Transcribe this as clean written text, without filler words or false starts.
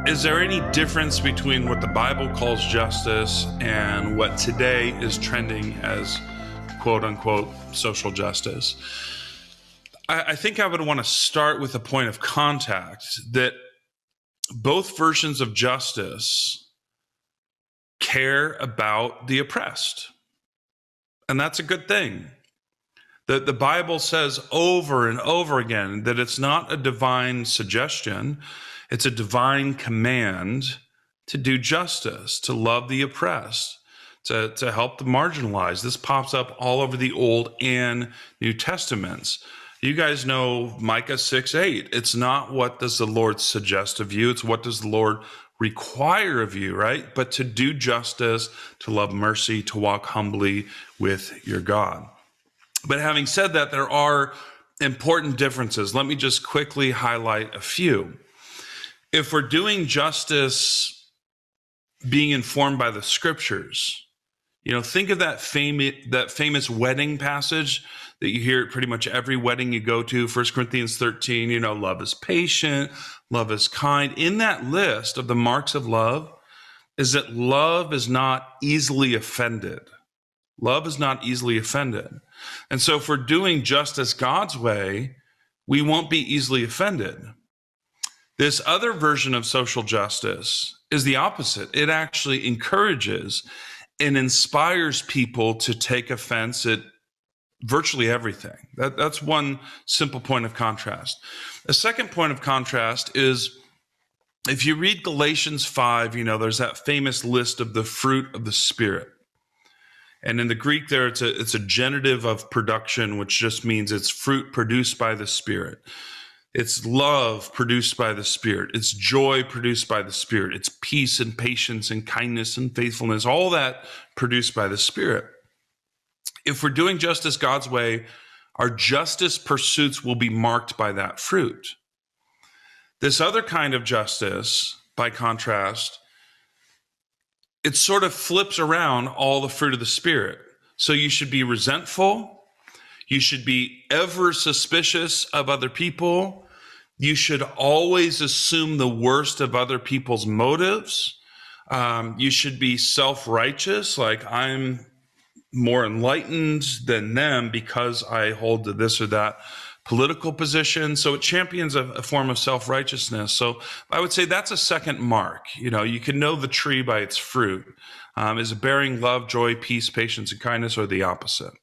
Is there any difference between what the Bible calls justice and what today is trending as quote unquote social justice? I think I would want to start with a point of contact that both versions of justice care about the oppressed. And that's a good thing. The Bible says over and over again that it's not a divine suggestion, it's a divine command to do justice, to love the oppressed, to help the marginalized. This pops up all over the Old and New Testaments. You guys know Micah 6:8. It's not what does the Lord suggest of you, it's what does the Lord require of you, right? But to do justice, to love mercy, to walk humbly with your God. But having said that, there are important differences. Let me just quickly highlight a few. If we're doing justice being informed by the scriptures, think of that famous wedding passage that you hear at pretty much every wedding you go to, 1 Corinthians 13, love is patient, love is kind. In that list of the marks of love is that love is not easily offended. Love is not easily offended. And so if we're doing justice God's way, we won't be easily offended. This other version of social justice is the opposite. It actually encourages and inspires people to take offense at virtually everything. That's one simple point of contrast. A second point of contrast is if you read Galatians 5, there's that famous list of the fruit of the Spirit. And in the Greek there, it's a genitive of production, which just means it's fruit produced by the Spirit. It's love produced by the Spirit. It's joy produced by the Spirit. It's peace and patience and kindness and faithfulness, all that produced by the Spirit. If we're doing justice God's way, our justice pursuits will be marked by that fruit. This other kind of justice, by contrast, it sort of flips around all the fruit of the Spirit. So you should be resentful. You should be ever suspicious of other people. You should always assume the worst of other people's motives. You should be self-righteous, like I'm more enlightened than them because I hold to this or that political position. So it champions a form of self-righteousness. So I would say that's a second mark. You can know the tree by its fruit. Is it bearing love, joy, peace, patience, and kindness, or the opposite?